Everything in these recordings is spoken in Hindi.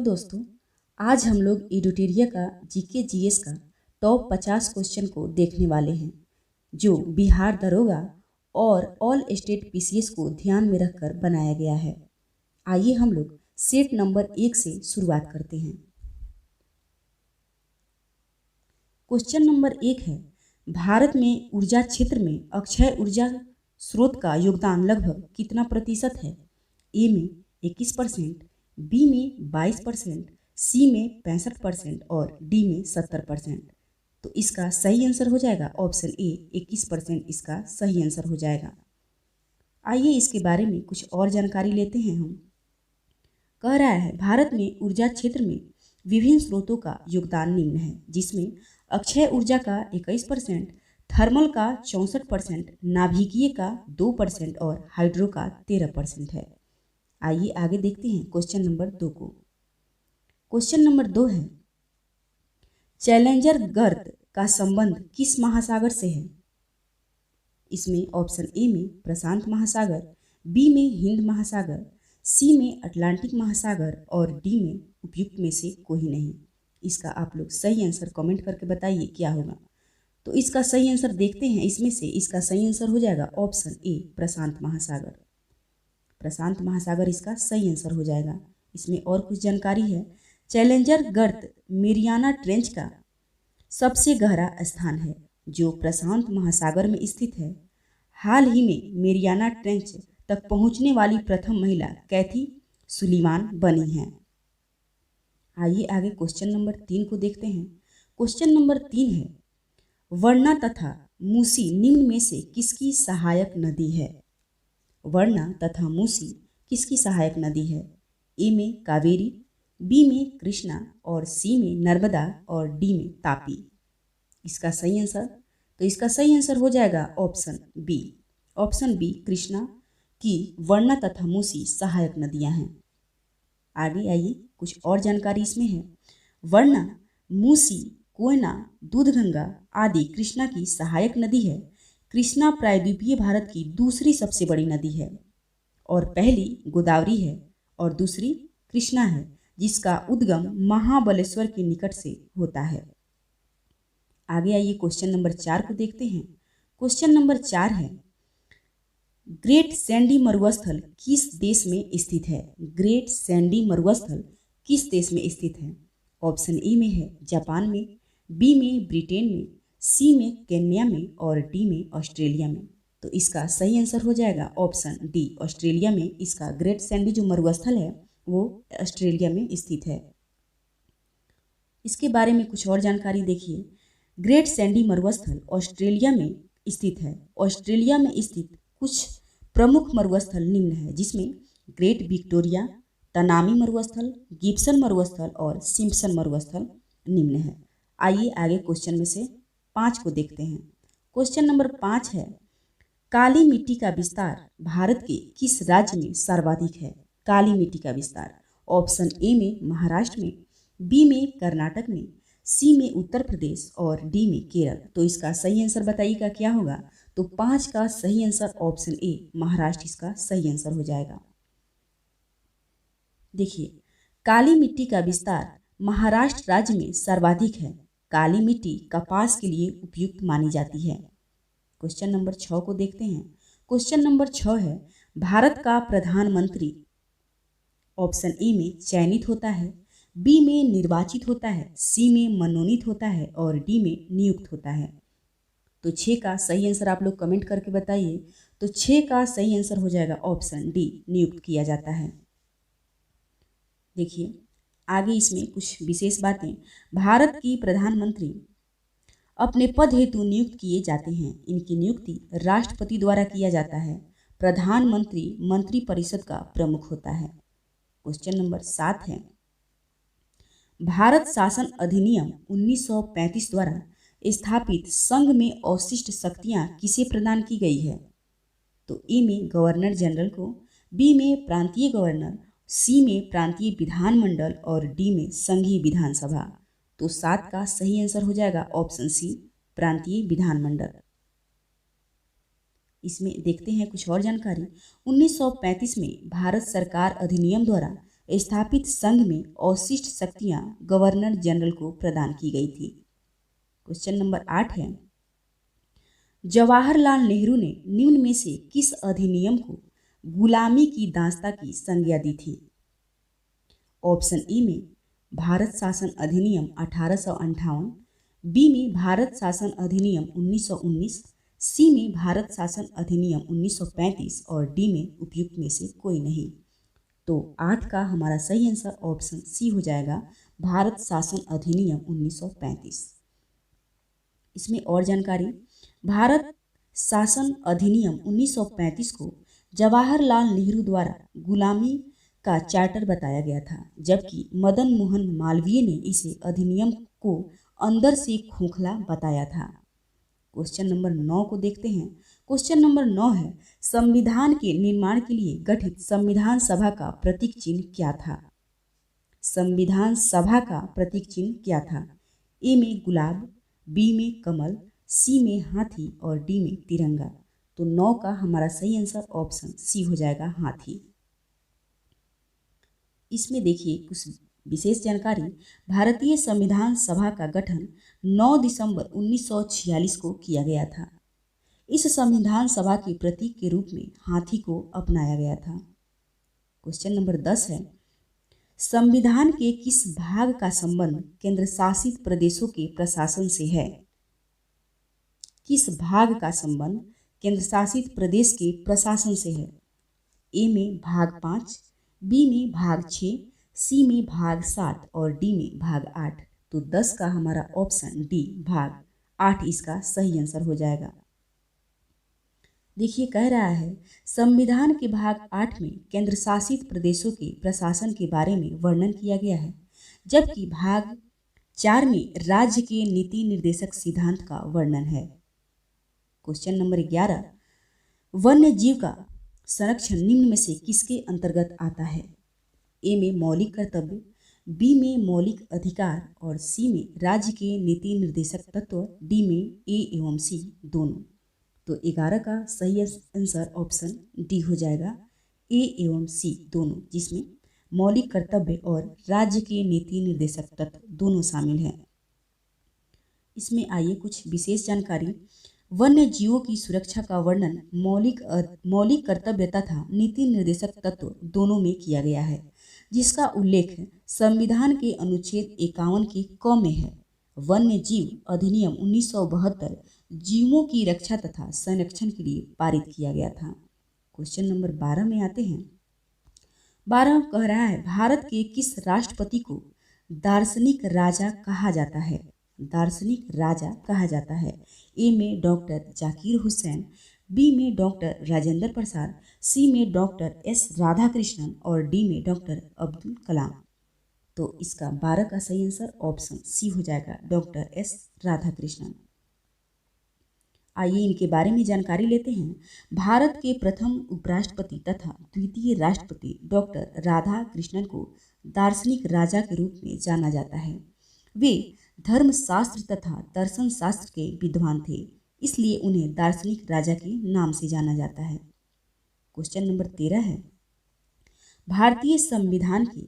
दोस्तों, आज हम लोग एडुटेरिया का जीके जीएस का टॉप 50 क्वेश्चन को देखने वाले हैं जो बिहार दरोगा और ऑल स्टेट पीसीएस को ध्यान में रखकर बनाया गया है। आइए हम लोग सेट नंबर 1 से शुरुआत करते हैं। क्वेश्चन नंबर 1 है, भारत में ऊर्जा क्षेत्र में अक्षय ऊर्जा स्रोत का योगदान लगभग कितना प्रतिशत है? ए में 21%, बी में 22%, सी में 65% और डी में 70%। तो इसका सही आंसर हो जाएगा ऑप्शन ए 21% इसका सही आंसर हो जाएगा। आइए इसके बारे में कुछ और जानकारी लेते हैं हम। कह रहा है भारत में ऊर्जा क्षेत्र में विभिन्न स्रोतों का योगदान निम्न है, जिसमें अक्षय ऊर्जा का 21%, थर्मल का 64%, नाभिकीय का 2% और हाइड्रो का 13% है। आइए आगे देखते हैं क्वेश्चन नंबर 2 को। क्वेश्चन नंबर 2 है, चैलेंजर गर्त का संबंध किस महासागर से है? इसमें ऑप्शन ए में प्रशांत महासागर, बी में हिंद महासागर, सी में अटलांटिक महासागर और डी में उपयुक्त में से कोई नहीं। इसका आप लोग सही आंसर कमेंट करके बताइए क्या होगा। तो इसका सही आंसर देखते हैं, इसमें से इसका सही आंसर हो जाएगा ऑप्शन ए प्रशांत महासागर। प्रशांत महासागर इसका सही आंसर हो जाएगा। इसमें और कुछ जानकारी है, चैलेंजर गर्त मेरियाना ट्रेंच का सबसे गहरा स्थान है जो प्रशांत महासागर में स्थित है। हाल ही में मेरियाना ट्रेंच तक पहुंचने वाली प्रथम महिला कैथी सुलीवान बनी हैं। आइए आगे क्वेश्चन नंबर 3 को देखते हैं। क्वेश्चन नंबर 3 है, वर्णा तथा मूसी निम्न में से किसकी सहायक नदी है? वर्णा तथा मूसी किसकी सहायक नदी है? ए में कावेरी, बी में कृष्णा और सी में नर्मदा और डी में तापी। इसका सही आंसर, तो इसका सही आंसर हो जाएगा option B. Option B Krishna की वर्णा तथा मूसी सहायक नदियां हैं। आगे आइए कुछ और जानकारी इसमें है, वर्णा, मूसी, कोयना, दूधगंगा आदि कृष्णा की सहायक नदी है। कृष्णा प्रायद्वीपीय भारत की दूसरी सबसे बड़ी नदी है और पहली गोदावरी है और दूसरी कृष्णा है, जिसका उद्गम महाबलेश्वर के निकट से होता है। आगे आइए क्वेश्चन नंबर 4 को देखते हैं। क्वेश्चन नंबर 4 है, ग्रेट सैंडी मरुस्थल किस देश में स्थित है? ग्रेट सैंडी मरुस्थल किस देश में स्थित है? ऑप्शन ए में है जापान में, बी में ब्रिटेन में, सी में केन्या में और डी में ऑस्ट्रेलिया में। तो इसका सही आंसर हो जाएगा ऑप्शन डी ऑस्ट्रेलिया में। इसका ग्रेट सैंडी जो मरुस्थल है वो ऑस्ट्रेलिया में स्थित है। इसके बारे में कुछ और जानकारी देखिए, ग्रेट सैंडी मरुस्थल ऑस्ट्रेलिया में स्थित है। ऑस्ट्रेलिया में स्थित कुछ प्रमुख मरुस्थल निम्न है, जिसमें ग्रेट विक्टोरिया, तनामी मरुस्थल, गिब्सन मरुस्थल और सिम्पसन मरुस्थल निम्न है। आइए आगे क्वेश्चन में से 5 को देखते हैं। क्वेश्चन नंबर 5 है, काली मिट्टी का विस्तार भारत के किस राज्य में सर्वाधिक है? काली मिट्टी का विस्तार ऑप्शन ए में महाराष्ट्र में, बी में कर्नाटक में, सी में उत्तर प्रदेश और डी में केरल। तो इसका सही आंसर बताइएगा क्या होगा। तो 5 का सही आंसर ऑप्शन ए महाराष्ट्र इसका सही आंसर हो जाएगा। देखिए, काली मिट्टी का विस्तार महाराष्ट्र राज्य में सर्वाधिक है। काली मिट्टी कपास के लिए उपयुक्त मानी जाती है। क्वेश्चन नंबर 6 को देखते हैं। क्वेश्चन नंबर 6 है, भारत का प्रधानमंत्री ऑप्शन ए में चयनित होता है, बी में निर्वाचित होता है, सी में मनोनीत होता है और डी में नियुक्त होता है। तो 6 का सही आंसर आप लोग कमेंट करके बताइए। तो 6 का सही आंसर हो जाएगा ऑप्शन डी नियुक्त किया जाता है। देखिए आगे इसमें कुछ विशेष बातें, भारत की प्रधानमंत्री अपने पद हेतु नियुक्त किए जाते हैं। इनकी नियुक्ति राष्ट्रपति द्वारा किया जाता है। प्रधानमंत्री मंत्रिपरिषद का प्रमुख होता है। क्वेश्चन नंबर 7 है, भारत शासन अधिनियम 1935 द्वारा स्थापित संघ में अवशिष्ट शक्तियां किसे प्रदान की गई है? तो ए में गवर्नर जनरल को, बी में प्रांतीय गवर्नर, सी में प्रांतीय विधानमंडल और डी में संघीय विधानसभा। तो 7 का सही आंसर हो जाएगा ऑप्शन सी प्रांतीय विधानमंडल। इसमें देखते हैं कुछ और जानकारी। 1935 में भारत सरकार अधिनियम द्वारा स्थापित संघ में अवशिष्ट शक्तियां गवर्नर जनरल को प्रदान की गई थी। क्वेश्चन नंबर 8 है, जवाहरलाल नेहरू ने निम्न में से किस अधिनियम को गुलामी की दास्ता की संज्ञा दी थी? ऑप्शन ए में भारत शासन अधिनियम 1858, बी में भारत शासन अधिनियम 1919, सी में भारत शासन अधिनियम 1935 और डी में उपयुक्त में से कोई नहीं। तो 8 का हमारा सही आंसर ऑप्शन सी हो जाएगा, भारत शासन अधिनियम 1935। इसमें और जानकारी, भारत शासन अधिनियम 1935 को जवाहरलाल नेहरू द्वारा गुलामी का चार्टर बताया गया था, जबकि मदन मोहन मालवीय ने इसे अधिनियम को अंदर से खोखला बताया था। क्वेश्चन नंबर 9 को देखते हैं। क्वेश्चन नंबर 9 है, संविधान के निर्माण के लिए गठित संविधान सभा का प्रतीक चिन्ह क्या था? संविधान सभा का प्रतीक चिन्ह क्या था? ए में गुलाब, बी में कमल, सी में हाथी और डी में तिरंगा। तो 9 का हमारा सही आंसर ऑप्शन सी हो जाएगा, हाथी। इसमें देखिए कुछ विशेष जानकारी, भारतीय संविधान सभा का गठन 9 दिसंबर 1946 को किया गया था। इस संविधान सभा के प्रतीक के रूप में हाथी को अपनाया गया था। क्वेश्चन नंबर 10 है, संविधान के किस भाग का संबंध केंद्र शासित प्रदेशों के प्रशासन से है? किस भाग का संबंध केंद्र शासित प्रदेश के प्रशासन से है? ए में भाग 5, बी में भाग 6, सी में भाग 7 और डी में भाग 8। तो 10 का हमारा ऑप्शन डी भाग 8 इसका सही आंसर हो जाएगा। देखिए कह रहा है, संविधान के भाग 8 में केंद्र शासित प्रदेशों के प्रशासन के बारे में वर्णन किया गया है, जबकि भाग 4 में राज्य के नीति निर्देशक सिद्धांत का वर्णन है। क्वेश्चन नंबर 11, वन्य जीव का संरक्षण निम्न में से किसके अंतर्गत आता है? ए में मौलिक कर्तव्य, बी में मौलिक अधिकार और सी में राज्य के नीति निर्देशक तत्व, डी में ए एवं सी दोनों। तो 11 का सही आंसर ऑप्शन डी हो जाएगा, ए एवं सी दोनों, जिसमें मौलिक कर्तव्य और राज्य के नीति निर्देशक तत्व दोनों शामिल हैं। इसमें आइए कुछ विशेष जानकारी, वन्य जीवों की सुरक्षा का वर्णन मौलिक कर्तव्य तथा नीति निर्देशक तत्व दोनों में किया गया है, जिसका उल्लेख संविधान के अनुच्छेद 51 के क में है। वन्य जीव अधिनियम 1972 जीवों की रक्षा तथा संरक्षण के लिए पारित किया गया था। क्वेश्चन नंबर 12 में आते हैं। 12 कह रहा है, भारत के किस राष्ट्रपति को दार्शनिक राजा कहा जाता है? दार्शनिक राजा कहा जाता है। ए में डॉक्टर जाकिर हुसैन, बी में डॉक्टर राजेंद्र प्रसाद, सी में डॉक्टर एस राधाकृष्णन और डी में डॉक्टर अब्दुल कलाम। तो इसका 12 का सही आंसर ऑप्शन सी हो जाएगा, डॉक्टर एस राधाकृष्णन। आइए इनके बारे में जानकारी लेते हैं। भारत के प्रथम उपराष्ट्रपति तथा द्वितीय राष्ट्रपति डॉक्टर राधाकृष्णन को दार्शनिक राजा के रूप में जाना जाता है। वे धर्मशास्त्र तथा दर्शन शास्त्र के विद्वान थे, इसलिए उन्हें दार्शनिक राजा के नाम से जाना जाता है। क्वेश्चन नंबर 13 है, भारतीय संविधान के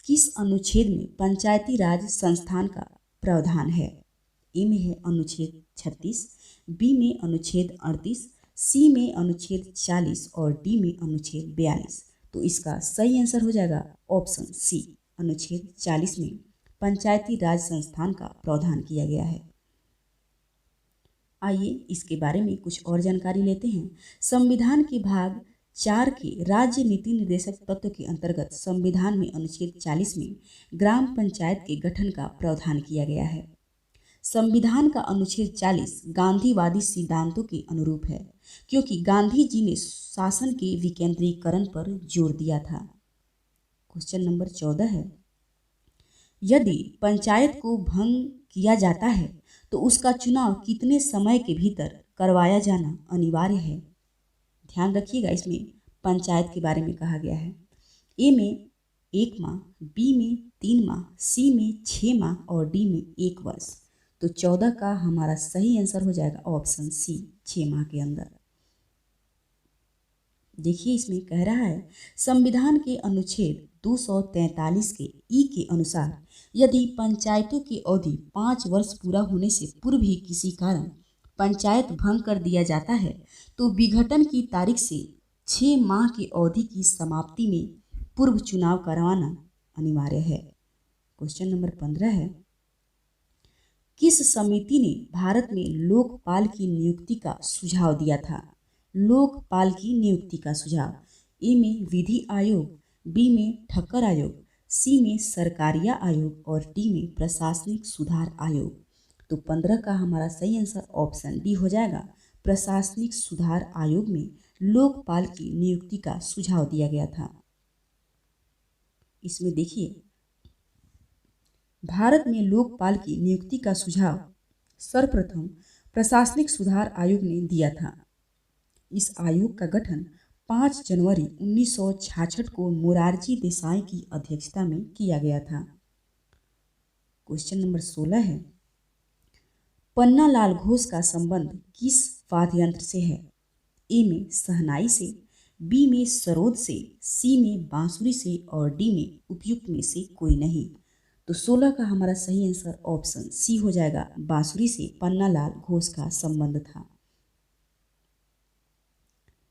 किस अनुच्छेद में पंचायती राज संस्थान का प्रावधान है? ए में है अनुच्छेद 36, बी में अनुच्छेद 38, सी में अनुच्छेद 40 और डी में अनुच्छेद 42। तो इसका सही आंसर हो जाएगा ऑप्शन सी, अनुच्छेद 40 में पंचायती राज संस्थान का प्रावधान किया गया है। आइए इसके बारे में कुछ और जानकारी लेते हैं। संविधान के भाग 4 के राज्य नीति निर्देशक तत्व के अंतर्गत संविधान में अनुच्छेद 40 में ग्राम पंचायत के गठन का प्रावधान किया गया है। संविधान का अनुच्छेद 40 गांधीवादी सिद्धांतों के अनुरूप है, क्योंकि गांधी जी ने शासन के विकेंद्रीकरण पर जोर दिया था। क्वेश्चन नंबर 14 है, यदि पंचायत को भंग किया जाता है तो उसका चुनाव कितने समय के भीतर करवाया जाना अनिवार्य है? ध्यान रखिएगा, इसमें पंचायत के बारे में कहा गया है। ए में 1 माह, बी में 3 माह, सी में 6 माह और डी में 1 वर्ष। तो 14 का हमारा सही आंसर हो जाएगा ऑप्शन सी, 6 माह के अंदर। देखिए इसमें कह रहा है संविधान के अनुच्छेद 243 के ई के अनुसार यदि पंचायतों की अवधि 5 वर्ष पूरा होने से पूर्व ही किसी कारण पंचायत भंग कर दिया जाता है तो विघटन की तारीख से 6 माह की अवधि की समाप्ति में पूर्व चुनाव करवाना अनिवार्य है। क्वेश्चन नंबर 15 है, किस समिति ने भारत में लोकपाल की नियुक्ति का सुझाव दिया था? लोकपाल की नियुक्ति का सुझाव। ए में विधि आयोग, बी में ठक्कर आयोग, सी में सरकारिया आयोग और डी में प्रशासनिक सुधार आयोग। तो 15 का हमारा सही आंसर ऑप्शन डी हो जाएगा। प्रशासनिक सुधार आयोग में लोकपाल की नियुक्ति का सुझाव दिया गया था। इसमें देखिए भारत में लोकपाल की नियुक्ति का सुझाव सर्वप्रथम प्रशासनिक सुधार आयोग ने दिया था। इस आयोग का गठन 5 जनवरी 1966 को मोरारजी देसाई की अध्यक्षता में किया गया था। क्वेश्चन नंबर 16 है, पन्नालाल घोष का संबंध किस वाद्य यंत्र से है? ए में शहनाई से, बी में सरोद से, सी में बांसुरी से और डी में उपयुक्त में से कोई नहीं। तो 16 का हमारा सही आंसर ऑप्शन सी हो जाएगा। बांसुरी से पन्नालाल घोष का संबंध था।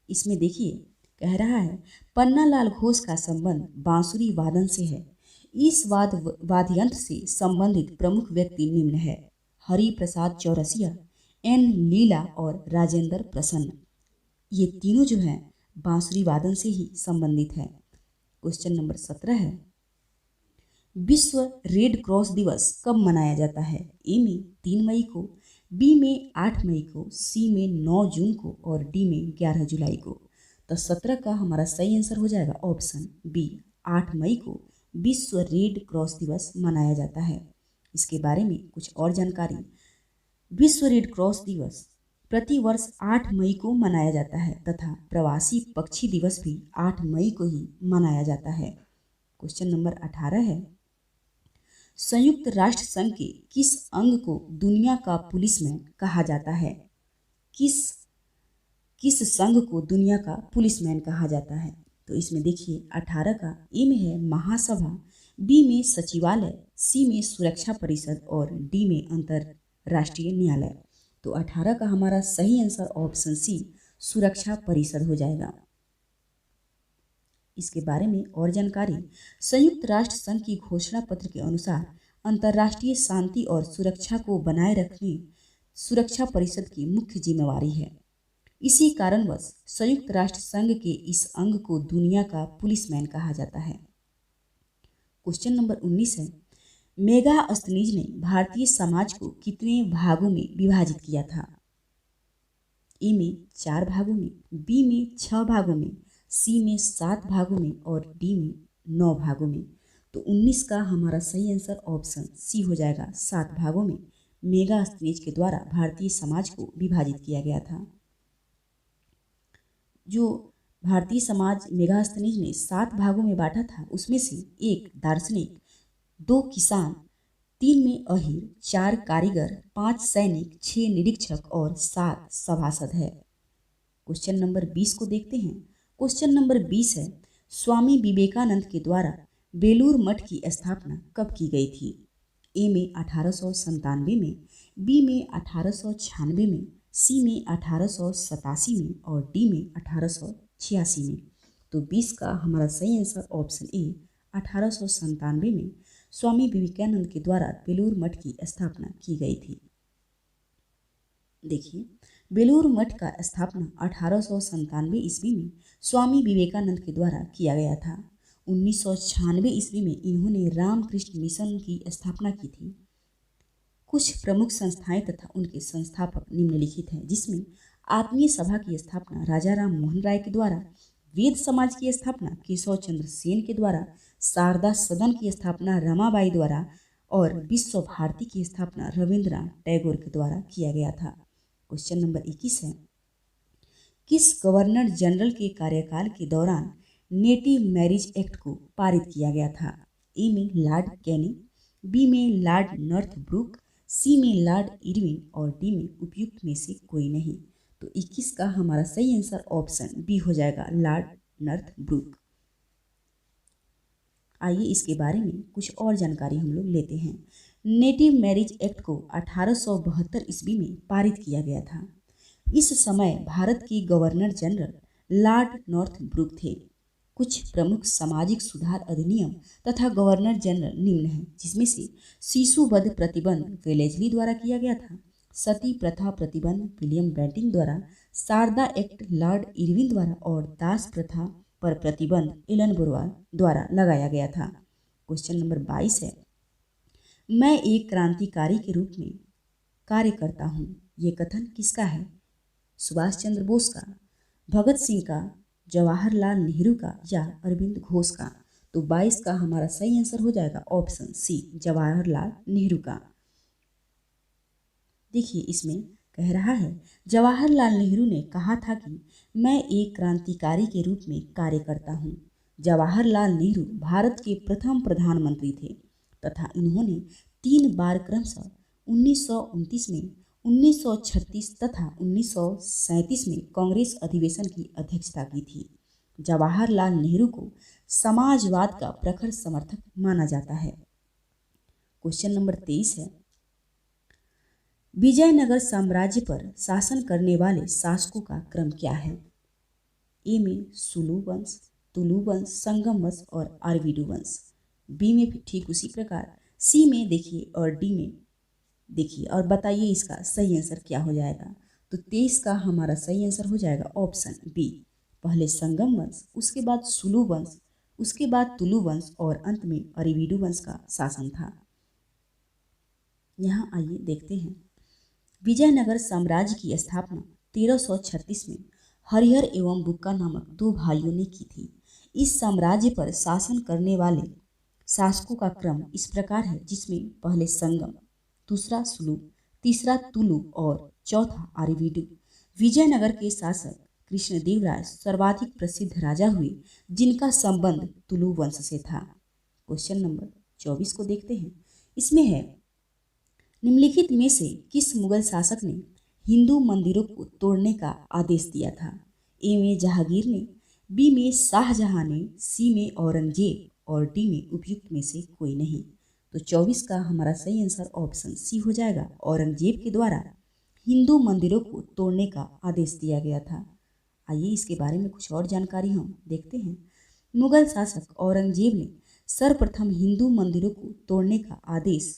इसमें देखिए कह रहा है पन्नालाल घोष का संबंध बांसुरी वादन से है। इस वाद्य यंत्र से संबंधित प्रमुख व्यक्ति निम्न है: हरि प्रसाद चौरसिया, एन लीला और राजेंद्र प्रसन्न। ये तीनों जो हैं बांसुरी वादन से ही संबंधित है। क्वेश्चन नंबर 17 है, विश्व रेड क्रॉस दिवस कब मनाया जाता है? ए में 3 मई को, बी में 8 मई को, सी में 9 जून को और डी में 11 जुलाई को। तो 17 का हमारा सही आंसर हो जाएगा ऑप्शन बी, 8 मई को विश्व रेड क्रॉस दिवस मनाया जाता है। इसके बारे में कुछ और जानकारी। विश्व रेड क्रॉस दिवस प्रतिवर्ष 8 मई को मनाया जाता है तथा प्रवासी पक्षी दिवस भी 8 मई को ही मनाया जाता है। क्वेश्चन नंबर 18 है, संयुक्त राष्ट्र संघ के किस अंग को दुनिया का पुलिसमैन कहा जाता है? किस संघ को दुनिया का पुलिसमैन कहा जाता है? तो इसमें देखिए 18 का ए में है महासभा, बी में सचिवालय, सी में सुरक्षा परिषद और डी में अंतरराष्ट्रीय न्यायालय। तो 18 का हमारा सही आंसर ऑप्शन सी, सुरक्षा परिषद हो जाएगा। इसके बारे में और जानकारी। संयुक्त राष्ट्र संघ की घोषणा पत्र के अनुसार अंतर्राष्ट्रीय शांति और सुरक्षा को बनाए रखने सुरक्षा परिषद की मुख्य जिम्मेवारी है। इसी कारणवश संयुक्त राष्ट्र संघ के इस अंग को दुनिया का पुलिसमैन कहा जाता है। क्वेश्चन नंबर 19 है, मेगास्थनीज ने भारतीय समाज को कितने भागों में विभाजित किया था? ए में 4 भागों में, बी में 6 भागों में, सी में 7 भागों में और डी में 9 भागों में। तो 19 का हमारा सही आंसर ऑप्शन सी हो जाएगा। 7 भागों में मेगास्थनीज के द्वारा भारतीय समाज को विभाजित किया गया था। जो भारतीय समाज मेगास्थनीज ने 7 भागों में बांटा था उसमें से 1 दार्शनिक, 2 किसान, 3 में अहीर, 4 कारीगर, 5 सैनिक, 6 निरीक्षक और 7 सभासद है। क्वेश्चन नंबर 20 को देखते हैं। क्वेश्चन नंबर 20 है, स्वामी विवेकानंद के द्वारा बेलूर मठ की स्थापना कब की गई थी? ए में 1897 में, बी में 1896 में, सी में 1887 में और डी में 1886 में। तो 20 का हमारा सही आंसर ऑप्शन ए, 1897 में स्वामी विवेकानंद के द्वारा बेलूर मठ की स्थापना की गई थी। देखिए बेलूर मठ का स्थापना 1897 ईस्वी में स्वामी विवेकानंद के द्वारा किया गया था। 1996 ईस्वी में इन्होंने रामकृष्ण मिशन की स्थापना की थी। कुछ प्रमुख संस्थाएं तथा उनके संस्थापक निम्नलिखित हैं, जिसमें आत्मीय सभा की स्थापना राजा राम मोहन राय के द्वारा, वेद समाज की स्थापना केशव चंद्र सेन के द्वारा, शारदा सदन की स्थापना रमाबाई द्वारा और विश्व भारती की स्थापना रविंद्रनाथ टैगोर के द्वारा किया गया था। क्वेश्चन नंबर 21 है, किस गवर्नर जनरल के कार्यकाल के दौरान नेटिव मैरिज एक्ट को पारित किया गया था? ए में लॉर्ड कैनिंग, बी में लॉर्ड नॉर्थब्रुक, सी में लॉर्ड इरविन और डी में उपयुक्त में से कोई नहीं। तो 21 का हमारा सही आंसर ऑप्शन बी हो जाएगा, लॉर्ड नॉर्थब्रुक। आइए इसके बारे में कुछ और जानकारी हम लोग लेते हैं। नेटिव मैरिज एक्ट को 1872 ईस्वी में पारित किया गया था। इस समय भारत के गवर्नर जनरल लॉर्ड नॉर्थब्रुक थे। कुछ प्रमुख सामाजिक सुधार अधिनियम तथा गवर्नर जनरल निम्न हैं, जिसमें से शिशु वध प्रतिबंध वेलेस्ली द्वारा किया गया था, सती प्रथा प्रतिबंध विलियम बेंटिंक द्वारा, शारदा एक्ट लॉर्ड इरविन द्वारा और दास प्रथा पर प्रतिबंध एलन बुरवाल द्वारा लगाया गया था। क्वेश्चन नंबर 22 है, मैं एक क्रांतिकारी के रूप में कार्य करता हूँ, ये कथन किसका है? सुभाष चंद्र बोस का, भगत सिंह का, जवाहरलाल नेहरू का या अरविंद घोष का? तो 22 का हमारा सही आंसर हो जाएगा ऑप्शन सी, जवाहरलाल नेहरू का। देखिए इसमें कह रहा है, जवाहरलाल नेहरू ने कहा था कि मैं एक क्रांतिकारी के रूप में कार्य करता हूँ। जवाहरलाल नेहरू भारत के प्रथम प्रधानमंत्री थे तथा इन्होंने 3 बार क्रमशः 1929 में, 1936 तथा 1937 में कांग्रेस अधिवेशन की अध्यक्षता की थी। जवाहरलाल नेहरू को समाजवाद का प्रखर समर्थक माना जाता है। क्वेश्चन नंबर 23 है, विजयनगर साम्राज्य पर शासन करने वाले शासकों का क्रम क्या है? ए में सुलू वंश, तुलु वंश, संगम वंश और आरवीडू वंश। बी में भी ठीक उसी प्रकार, सी में देखिए और डी में देखिए और बताइए इसका सही आंसर क्या हो जाएगा। तो 23 का हमारा सही आंसर हो जाएगा ऑप्शन बी, पहले संगम वंश, उसके बाद सुलू वंश, उसके बाद तुलु वंश और अंत में आरवीडू वंश का शासन था। यहाँ आइए देखते हैं, विजयनगर साम्राज्य की स्थापना 1336 में हरिहर एवं बुक्का नामक 2 भाइयों ने की थी। इस साम्राज्य पर शासन करने वाले शासकों का क्रम इस प्रकार है, जिसमें पहले संगम, दूसरा सुलू, तीसरा तुलु और चौथा आरवीडू। विजयनगर के शासक कृष्णदेवराय सर्वाधिक प्रसिद्ध राजा हुए, जिनका संबंध तुलु वंश से था। क्वेश्चन नंबर 24 को देखते हैं। इसमें है, निम्नलिखित में से किस मुगल शासक ने हिंदू मंदिरों को तोड़ने का आदेश दिया था? ए में जहांगीर ने, बी में शाहजहां ने, सी में औरंगजेब और डी में उपयुक्त में से कोई नहीं। तो 24 का हमारा सही आंसर ऑप्शन सी हो जाएगा, औरंगजेब के द्वारा हिंदू मंदिरों को तोड़ने का आदेश दिया गया था। आइए इसके बारे में कुछ और जानकारी हम देखते हैं। मुगल शासक औरंगजेब ने सर्वप्रथम हिंदू मंदिरों को तोड़ने का आदेश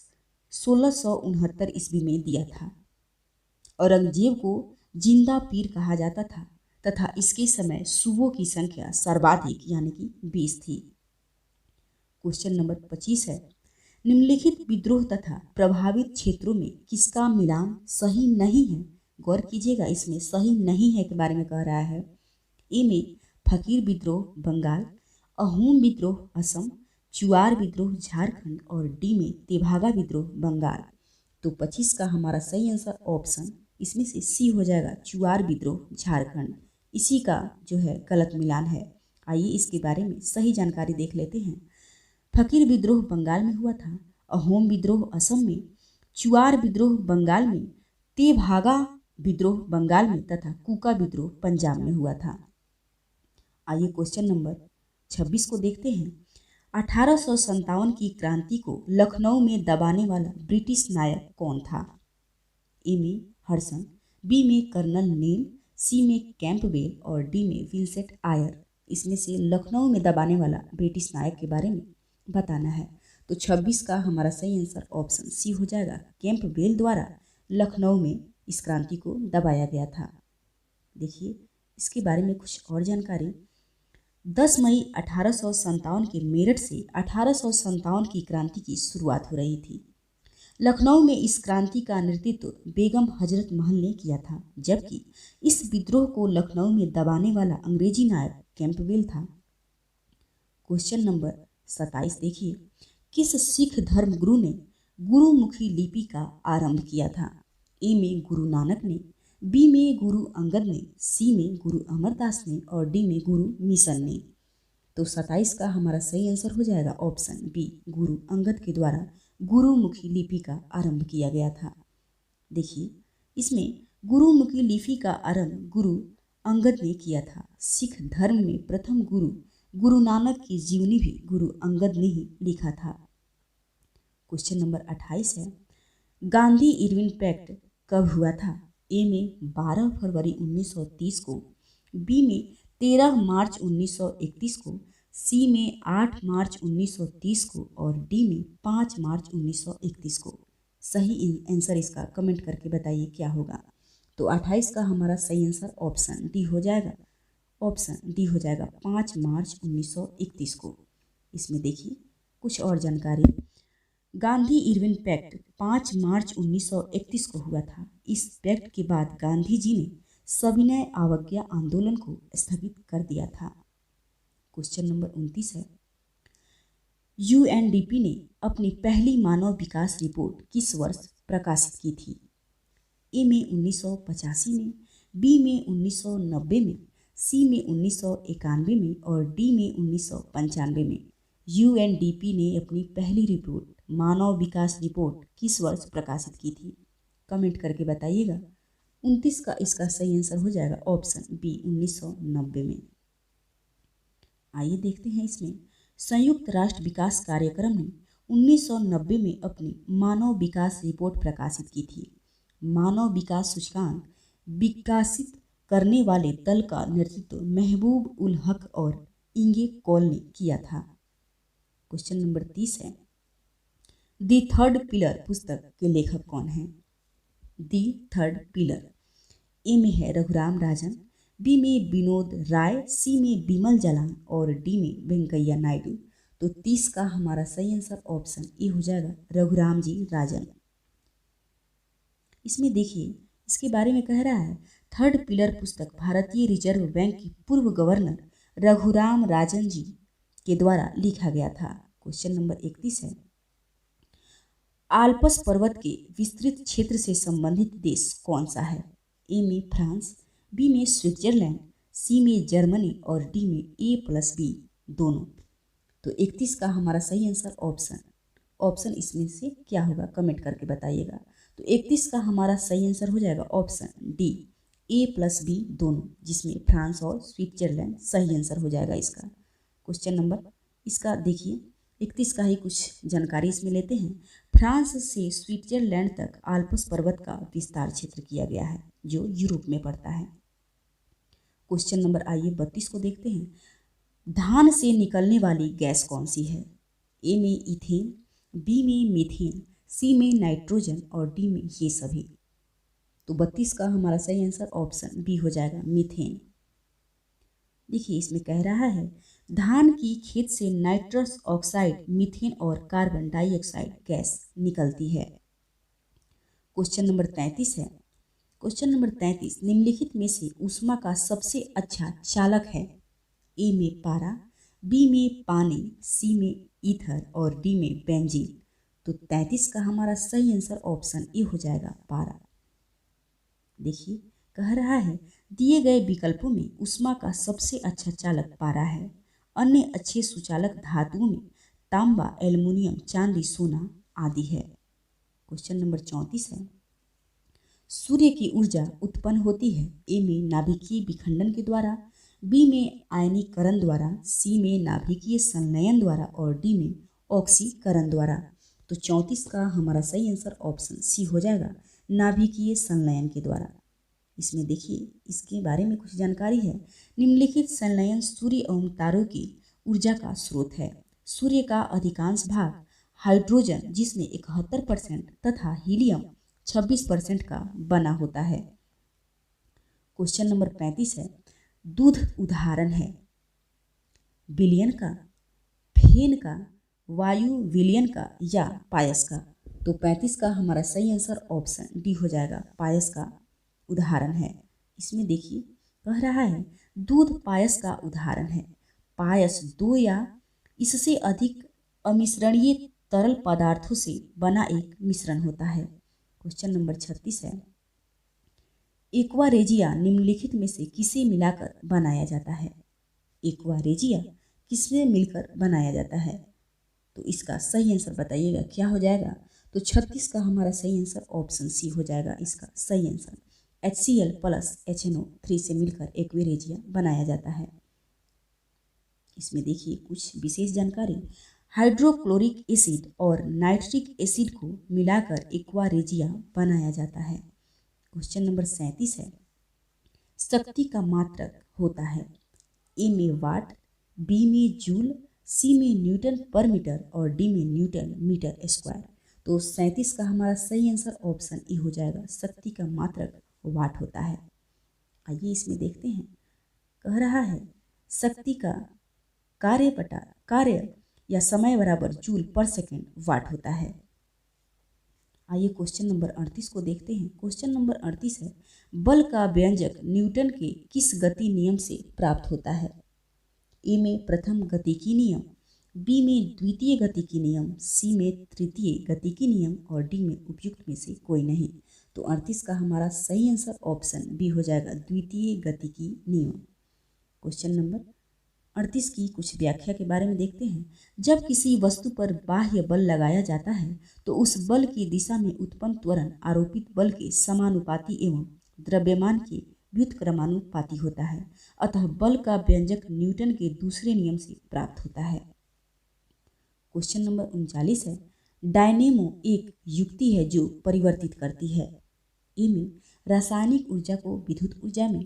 1669 ईस्वी में दिया था। औरंगजेब को जिंदा पीर कहा जाता था तथा इसके समय सूबों की संख्या सर्वाधिक यानी कि 20 थी। क्वेश्चन नंबर 25 है, निम्नलिखित विद्रोह तथा प्रभावित क्षेत्रों में किसका मिलान सही नहीं है? गौर कीजिएगा, इसमें सही नहीं है के बारे में कह रहा है। ए में फकीर विद्रोह बंगाल, अहोम विद्रोह असम, चुआर विद्रोह झारखंड और डी में तेभागा विद्रोह बंगाल। तो 25 का हमारा सही आंसर ऑप्शन इसमें से सी हो जाएगा, चुआर विद्रोह झारखंड। इसी का जो है गलत मिलान है। आइए इसके बारे में सही जानकारी देख लेते हैं। फकीर विद्रोह बंगाल में हुआ था, अहोम विद्रोह असम में, चुआर विद्रोह बंगाल में, तेभागा विद्रोह बंगाल में तथा कुका विद्रोह पंजाब में हुआ था। आइए क्वेश्चन नंबर 26 को देखते हैं। 1857 की क्रांति को लखनऊ में दबाने वाला ब्रिटिश नायक कौन था? ए में हडसन, बी में कर्नल नील, सी में कैंपबेल और डी में विंसेंट आयर। इसमें से लखनऊ में दबाने वाला ब्रिटिश नायक के बारे में बताना है। तो 26 का हमारा सही आंसर ऑप्शन सी हो जाएगा, कैंपबेल द्वारा लखनऊ में इस क्रांति को दबाया गया था। देखिए इसके बारे में कुछ और जानकारी। 10 मई 1857 के मेरठ से 1857 की क्रांति की शुरुआत हो रही थी। लखनऊ में इस क्रांति का नेतृत्व बेगम हजरत महल ने किया था, जबकि इस विद्रोह को लखनऊ में दबाने वाला अंग्रेजी नायक कैंपबेल था। क्वेश्चन नंबर 27 देखिए, किस सिख धर्म गुरु ने गुरुमुखी लिपि का आरंभ किया था? ए में गुरु नानक ने, बी में गुरु अंगद ने, सी में गुरु अमरदास ने और डी में गुरु मिशन ने। तो 27 का हमारा सही आंसर हो जाएगा ऑप्शन बी, गुरु अंगद के द्वारा गुरुमुखी लिपि का आरंभ किया गया था। देखिए इसमें गुरुमुखी लिपि का आरंभ गुरु अंगद ने किया था। सिख धर्म में प्रथम गुरु गुरु नानक की जीवनी भी गुरु अंगद ने ही लिखा था। क्वेश्चन नंबर 28 है, गांधी इरविन पैक्ट कब हुआ था? ए में 12 फरवरी 1930 को, बी में 13 मार्च 1931 को, सी में 8 मार्च 1930 को और डी में 5 मार्च 1931 को। सही आंसर इसका कमेंट करके बताइए क्या होगा। तो 28 का हमारा सही आंसर ऑप्शन डी हो जाएगा। ऑप्शन डी हो जाएगा 5 मार्च 1931 को। इसमें देखिए कुछ और जानकारी। गांधी इरविन पैक्ट 5 मार्च 1931 को हुआ था। इस पैक्ट के बाद गांधी जी ने सविनय अवज्ञा आंदोलन को स्थगित कर दिया था। क्वेश्चन नंबर 29 है, यूएनडीपी ने अपनी पहली मानव विकास रिपोर्ट किस वर्ष प्रकाशित की थी? ए में 1985 में, बी में 1990 में, सी में 1991 में और डी में 1995 में। यूएनडीपी ने अपनी पहली रिपोर्ट मानव विकास रिपोर्ट किस वर्ष प्रकाशित की थी? कमेंट करके बताइएगा। 29 का इसका सही आंसर हो जाएगा ऑप्शन बी 1990 में। आइए देखते हैं इसमें, संयुक्त राष्ट्र विकास कार्यक्रम ने 1990 में अपनी मानव विकास रिपोर्ट प्रकाशित की थी। मानव विकास सूचकांक विकसित करने वाले दल का नेतृत्व महबूब उल हक और इंगे कॉल ने किया था। क्वेश्चन नंबर 30 है, दी थर्ड पिलर पुस्तक के लेखक कौन हैं? दी थर्ड पिलर, ए में है रघुराम राजन, बी में विनोद राय, सी में बिमल जलान और डी में वेंकैया नायडू। तो 30 का हमारा सही आंसर ऑप्शन ए हो जाएगा रघुराम जी राजन। इसमें देखिए इसके बारे में कह रहा है, थर्ड पिलर पुस्तक भारतीय रिजर्व बैंक के पूर्व गवर्नर रघुराम राजन जी के द्वारा लिखा गया था। क्वेश्चन नंबर 31 है, आल्प्स पर्वत के विस्तृत क्षेत्र से संबंधित देश कौन सा है? ए में फ्रांस, बी में स्विट्जरलैंड, सी में जर्मनी और डी में A+B दोनों। तो 31 का हमारा सही आंसर ऑप्शन इसमें से क्या होगा कमेंट करके बताइएगा। तो 31 का हमारा सही आंसर हो जाएगा ऑप्शन डी A+B दोनों, जिसमें फ्रांस और स्विट्जरलैंड सही आंसर हो जाएगा इसका। क्वेश्चन नंबर इसका देखिए 31 का ही कुछ जानकारी इसमें लेते हैं। फ्रांस से स्विट्जरलैंड तक आल्प्स पर्वत का विस्तार क्षेत्र किया गया है जो यूरोप में पड़ता है। क्वेश्चन नंबर आइए 32 को देखते हैं, धान से निकलने वाली गैस कौन सी है? ए में इथेन, बी में मीथेन, सी में नाइट्रोजन और डी में ये सभी। तो 32 का हमारा सही आंसर ऑप्शन बी हो जाएगा मीथेन। देखिए इसमें कह रहा है, धान की खेत से नाइट्रस ऑक्साइड, मीथेन और कार्बन डाइऑक्साइड गैस निकलती है। क्वेश्चन नंबर 33 है, क्वेश्चन नंबर 33, निम्नलिखित में से ऊष्मा का सबसे अच्छा चालक है? ए में पारा, बी में पानी, सी में ईथर और डी में बेंजीन। तो 33 का हमारा सही आंसर ऑप्शन ए हो जाएगा पारा। देखिए कह रहा है, दिए गए विकल्पों में ऊष्मा का सबसे अच्छा चालक पारा है। अन्य अच्छे सुचालक धातुओं में तांबा, एल्युमिनियम, चांदी, सोना आदि है। क्वेश्चन नंबर 34 है, सूर्य की ऊर्जा उत्पन्न होती है? ए में नाभिकीय विखंडन के द्वारा, बी में आयनीकरण द्वारा, सी में नाभिकीय संलयन द्वारा और डी में ऑक्सीकरण द्वारा। तो 34 का हमारा सही आंसर ऑप्शन सी हो जाएगा नाभिकीय संलयन के द्वारा। इसमें देखिए इसके बारे में कुछ जानकारी है। निम्नलिखित संलयन सूर्य एवं तारों की ऊर्जा का स्रोत है। सूर्य का अधिकांश भाग हाइड्रोजन जिसमें 71% तथा हीलियम 26% का बना होता है। क्वेश्चन नंबर 35 है, दूध उदाहरण है? विलयन का, फेन का, वायु विलयन का या पायस का? तो 35 का हमारा सही आंसर ऑप्शन डी हो जाएगा पायस का उदाहरण है। इसमें देखिए कह रहा है, दूध पायस का उदाहरण है। पायस 2 या इससे अधिक अमिश्रणीय तरल पदार्थों से बना एक मिश्रण होता है। क्वेश्चन नंबर 36 है, एक्वारेजिया निम्नलिखित में से किसे मिलाकर बनाया जाता है? एक्वारेजिया किसमें मिलकर बनाया जाता है? तो इसका सही आंसर बताइएगा क्या हो जाएगा। तो 36 का हमारा सही आंसर ऑप्शन सी हो जाएगा इसका सही आंसर। HCl प्लस HNO3 से मिलकर एक्वेरेजिया बनाया जाता है। इसमें देखिए कुछ विशेष जानकारी। हाइड्रोक्लोरिक एसिड और नाइट्रिक एसिड को मिलाकर एक्वारेजिया बनाया जाता है। क्वेश्चन नंबर 37 है, शक्ति का मात्रक होता है ए में वाट, बी में जूल, सी में न्यूटन पर मीटर और डी में न्यूटन मीटर स्क्वायर। तो 37 का हमारा सही आंसर ऑप्शन ए हो जाएगा, शक्ति का मात्रक वाट होता है। आइए इसमें देखते हैं, कह रहा है शक्ति का कार्य या समय बराबर जूल पर सेकेंड वाट होता है। आइए क्वेश्चन नंबर 38 को देखते हैं। क्वेश्चन नंबर 38 है, बल का व्यंजक न्यूटन के किस गति नियम से प्राप्त होता है? ए में प्रथम गतिकी नियम, बी में द्वितीय गतिकी नियम, सी में तृतीय गतिकी नियम और डी में उपयुक्त में से कोई नहीं। तो 38 का हमारा सही आंसर ऑप्शन बी हो जाएगा, द्वितीय गतिकी नियम। क्वेश्चन नंबर 38 की कुछ व्याख्या के बारे में देखते हैं। जब किसी वस्तु पर बाह्य बल लगाया जाता है तो उस बल की दिशा में उत्पन्न त्वरण आरोपित बल के समानुपाती एवं द्रव्यमान के व्युत्क्रमानुपाती होता है। अतः बल का व्यंजक न्यूटन के दूसरे नियम से प्राप्त होता है। क्वेश्चन नंबर 39 है, डायनेमो एक युक्ति है जो परिवर्तित करती है। ए में रासायनिक ऊर्जा को विद्युत ऊर्जा में,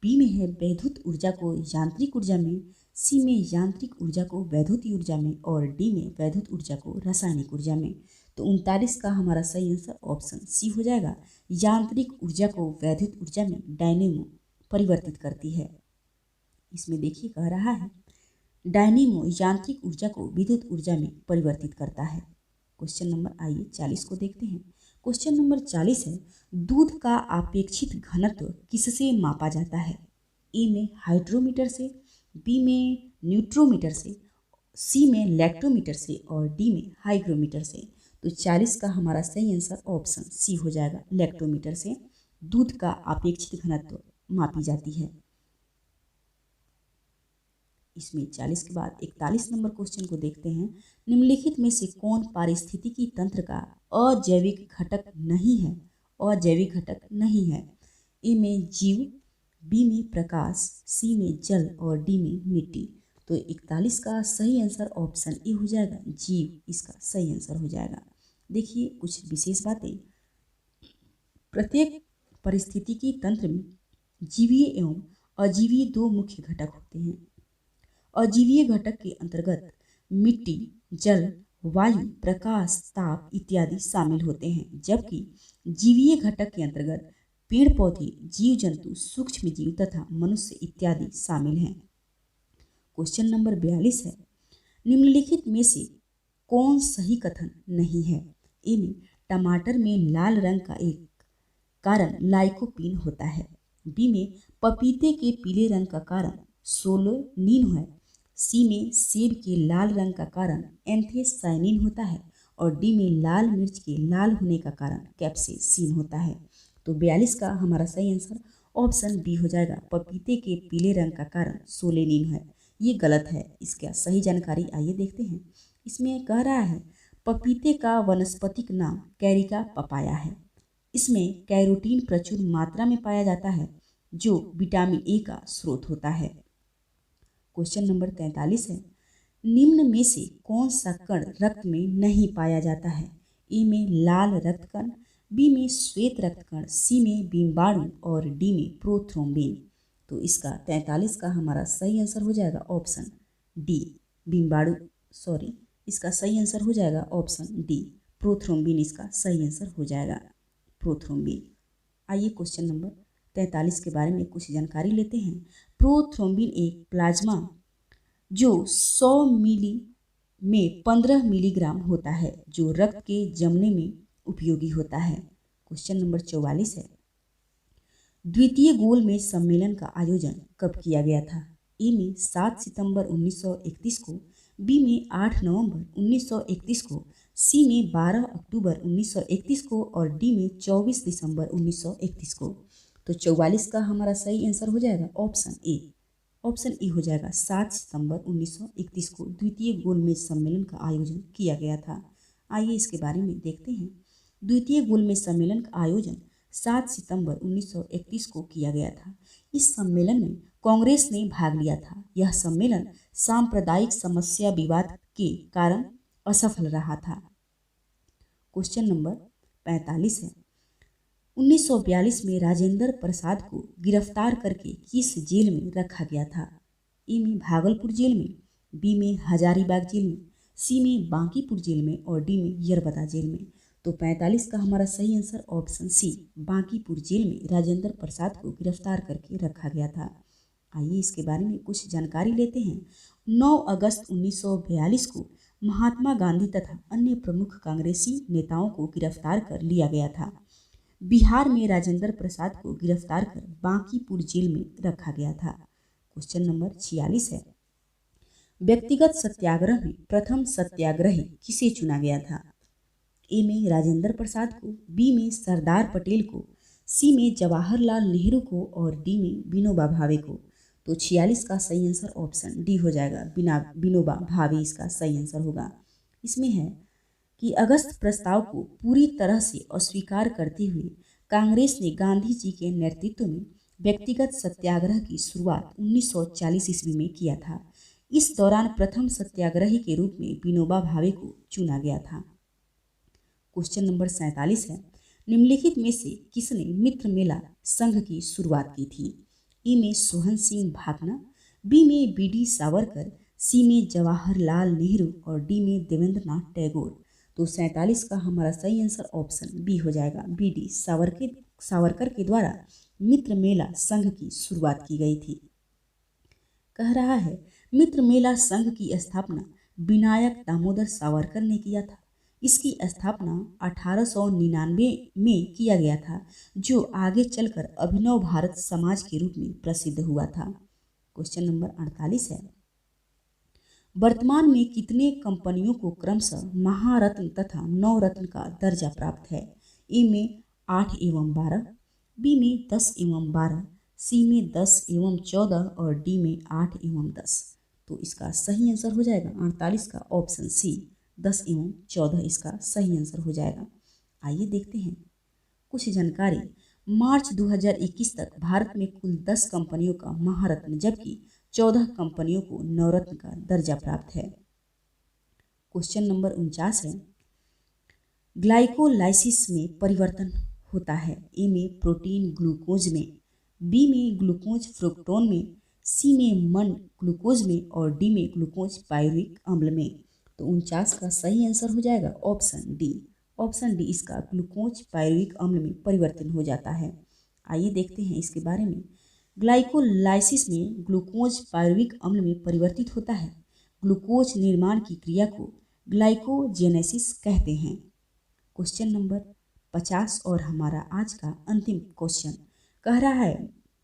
बी में है वैद्युत ऊर्जा को यांत्रिक ऊर्जा में, सी में यांत्रिक ऊर्जा को वैद्युत ऊर्जा में और डी में वैद्युत ऊर्जा को रासायनिक ऊर्जा में। तो 39 का हमारा सही आंसर ऑप्शन सी हो जाएगा, यांत्रिक ऊर्जा को वैद्युत ऊर्जा में डायनेमो परिवर्तित करती है। इसमें देखिए कह रहा है डायनेमो यांत्रिक ऊर्जा को विद्युत ऊर्जा में परिवर्तित करता है। क्वेश्चन नंबर आइए 40 को देखते हैं। क्वेश्चन नंबर 40 है, दूध का अपेक्षित घनत्व किससे मापा जाता है? ए में हाइड्रोमीटर से, बी में न्यूट्रोमीटर से, सी में लैक्टोमीटर से और डी में हाइग्रोमीटर से। तो 40 का हमारा सही आंसर ऑप्शन सी हो जाएगा, लैक्टोमीटर से दूध का अपेक्षित घनत्व मापी जाती है। इसमें 40 के बाद 41 नंबर क्वेश्चन को देखते हैं। निम्नलिखित में से कौन पारिस्थितिकी तंत्र का अजैविक घटक नहीं है? अजैविक घटक नहीं है। ए में जीव, बी में प्रकाश, सी में जल और डी में मिट्टी। तो 41 का सही आंसर ऑप्शन ए हो जाएगा, जीव इसका सही आंसर हो जाएगा। देखिए कुछ विशेष बातें। प्रत्येक पारिस्थितिकी तंत्र में जीवीय एवं अजीवीय दो मुख्य घटक होते हैं। अजीवीय घटक के अंतर्गत मिट्टी, जल, वायु, प्रकाश, ताप इत्यादि शामिल होते हैं, जबकि जीवीय घटक के अंतर्गत पेड़ पौधे, जीव जंतु, सूक्ष्म जीव तथा मनुष्य इत्यादि शामिल हैं। क्वेश्चन नंबर 42 है, निम्नलिखित में से कौन सही कथन नहीं है? ए में टमाटर में लाल रंग का एक कारण लाइकोपीन होता है, बी में पपीते के पीले रंग का कारण सोलोनिन है, सी में सेब के लाल रंग का कारण एंथेसाइनिन होता है और डी में लाल मिर्च के लाल होने का कारण कैप्सेसिन होता है। तो 42 का हमारा सही आंसर ऑप्शन बी हो जाएगा, पपीते के पीले रंग का कारण सोलेनिन है। ये गलत है, इसका सही जानकारी आइए देखते हैं। इसमें कह रहा है पपीते का वनस्पतिक नाम कैरिका पपाया है। इसमें कैरोटीन प्रचुर मात्रा में पाया जाता है जो विटामिन ए का स्रोत होता है। क्वेश्चन नंबर 43 है, निम्न में से कौन सा कण रक्त में नहीं पाया जाता है? ए में लाल रक्त कण, बी में श्वेत रक्त कण, सी में बिम्बाणु और डी में प्रोथ्रोम्बिन। तो इसका 43 का हमारा सही आंसर हो जाएगा ऑप्शन डी, बिम्बाणु इसका सही आंसर हो जाएगा ऑप्शन डी, प्रोथ्रोम्बिन इसका सही आंसर हो जाएगा, प्रोथ्रोम्बिन। आइए क्वेश्चन नंबर 43 के बारे में कुछ जानकारी लेते हैं। प्रोथ्रोम्बिन एक प्लाज्मा जो 100 मिली में 15 मिलीग्राम होता है, जो रक्त के जमने में उपयोगी होता है। क्वेश्चन नंबर 44 है, द्वितीय गोल मेज सम्मेलन का आयोजन कब किया गया था? ए में 7 सितंबर 1931 को, बी में 8 नवंबर 1931 को, सी में 12 अक्टूबर 1931 को और डी में 24 दिसंबर 1931 को। तो 44 का हमारा सही आंसर हो जाएगा ऑप्शन ए, ऑप्शन ए हो जाएगा, 7 सितंबर 1931 को द्वितीय गोलमेज सम्मेलन का आयोजन किया गया था। आइए इसके बारे में देखते हैं। द्वितीय गोलमेज सम्मेलन का आयोजन 7 सितंबर 1931 को किया गया था। इस सम्मेलन में कांग्रेस ने भाग लिया था। यह सम्मेलन सांप्रदायिक समस्या विवाद के कारण असफल रहा था। क्वेश्चन नंबर 45 है, 1942 में राजेंद्र प्रसाद को गिरफ्तार करके किस जेल में रखा गया था? ए में भागलपुर जेल में, बी में हजारीबाग जेल में, सी में बांकीपुर जेल में और डी में यरबदा जेल में। तो 45 का हमारा सही answer option C, Bankipur jail में राजेंद्र प्रसाद को गिरफ्तार करके रखा गया था। आइए इसके बारे में कुछ जानकारी लेते हैं। 9 अगस्त 1942 को महात्मा गांधी तथा अन्य प्रमुख कांग्रेसी नेताओं को गिरफ्तार कर लिया गया था। बिहार में राजेंद्र प्रसाद को गिरफ्तार कर बांकीपुर जेल में रखा गया था। क्वेश्चन नंबर 46 है, व्यक्तिगत सत्याग्रह में प्रथम सत्याग्रही किसे चुना गया था? ए में राजेंद्र प्रसाद को, बी में सरदार पटेल को, सी में जवाहरलाल नेहरू को और डी में विनोबा भावे को। तो 46 का सही आंसर ऑप्शन डी हो जाएगा, विनोबा भावे इसका सही आंसर होगा। इसमें है कि अगस्त प्रस्ताव को पूरी तरह से अस्वीकार करते हुए कांग्रेस ने गांधी जी के नेतृत्व में व्यक्तिगत सत्याग्रह की शुरुआत 1940 ईस्वी में किया था। इस दौरान प्रथम सत्याग्रही के रूप में विनोबा भावे को चुना गया था। क्वेश्चन नंबर 47 है, निम्नलिखित में से किसने मित्र मेला संघ की शुरुआत की थी? ए में सोहन सिंह भाकना, बी में बी.डी. सावरकर, सी में जवाहरलाल नेहरू और डी में देवेंद्र नाथ टैगोर। तो 47 का हमारा सही आंसर ऑप्शन बी हो जाएगा, बी.डी. सावरकर के द्वारा मित्र मेला संघ की शुरुआत की गई थी। कह रहा है मित्र मेला संघ की स्थापना विनायक दामोदर सावरकर ने किया था। इसकी स्थापना 1899 में किया गया था, जो आगे चलकर अभिनव भारत समाज के रूप में प्रसिद्ध हुआ था। क्वेश्चन नंबर 48 है, वर्तमान में कितने कंपनियों को क्रमशः महारत्न तथा नवरत्न का दर्जा प्राप्त है? ए में 8 एवं 12, बी में 10 एवं 12, सी में 10 एवं 14 और डी में 8 एवं 10। तो इसका सही आंसर हो जाएगा 48 का ऑप्शन सी, 10 एवं 14 इसका सही आंसर हो जाएगा। आइए देखते हैं कुछ जानकारी। मार्च 2021 तक भारत में कुल 10 कंपनियों का महारत्न जबकि 14 कंपनियों को नवरत्न का दर्जा प्राप्त है। क्वेश्चन नंबर 49 है, ग्लाइकोलाइसिस में परिवर्तन होता है। ए में प्रोटीन ग्लूकोज में, बी में ग्लूकोज फ्रुक्टोन में, सी में मन ग्लूकोज में और डी में ग्लूकोज पायरुविक अम्ल में। तो 49 का सही आंसर हो जाएगा ऑप्शन डी, ऑप्शन डी इसका ग्लूकोज पायरुविक अम्ल में परिवर्तन हो जाता है। आइए देखते हैं इसके बारे में। ग्लाइकोलाइसिस में ग्लूकोज पायरुविक अम्ल में परिवर्तित होता है। ग्लूकोज निर्माण की क्रिया को ग्लाइकोजेनेसिस कहते हैं। क्वेश्चन नंबर 50 और हमारा आज का अंतिम क्वेश्चन कह रहा है,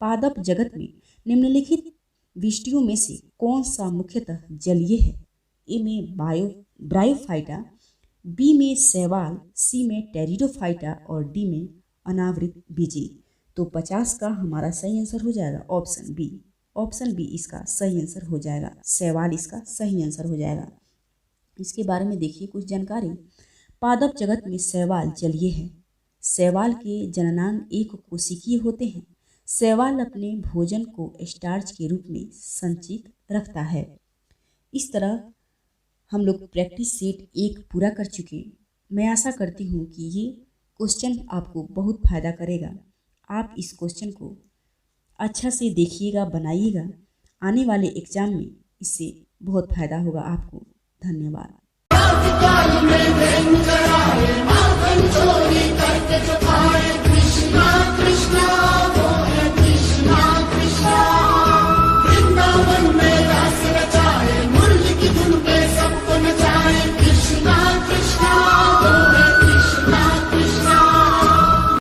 पादप जगत में निम्नलिखित विष्टियों में से कौन सा मुख्यतः जलीय है? ए में ब्रायोफाइटा, बी में शैवाल, सी में टेरिडोफाइटा और डी में अनावृत बीजी। तो 50 का हमारा सही आंसर हो जाएगा ऑप्शन बी, ऑप्शन बी इसका सही आंसर हो जाएगा, शैवाल इसका सही आंसर हो जाएगा। इसके बारे में देखिए कुछ जानकारी। पादप जगत में शैवाल जलीय है। शैवाल के जननांग एक कोशिकीय होते हैं। शैवाल अपने भोजन को स्टार्च के रूप में संचित रखता है। इस तरह हम लोग प्रैक्टिस सेट 1 पूरा कर चुके। मैं आशा करती हूँ कि ये क्वेश्चन आपको बहुत फायदा करेगा। आप इस क्वेश्चन को अच्छा से देखिएगा, बनाइएगा। आने वाले एग्जाम में इससे बहुत फायदा होगा आपको। धन्यवाद।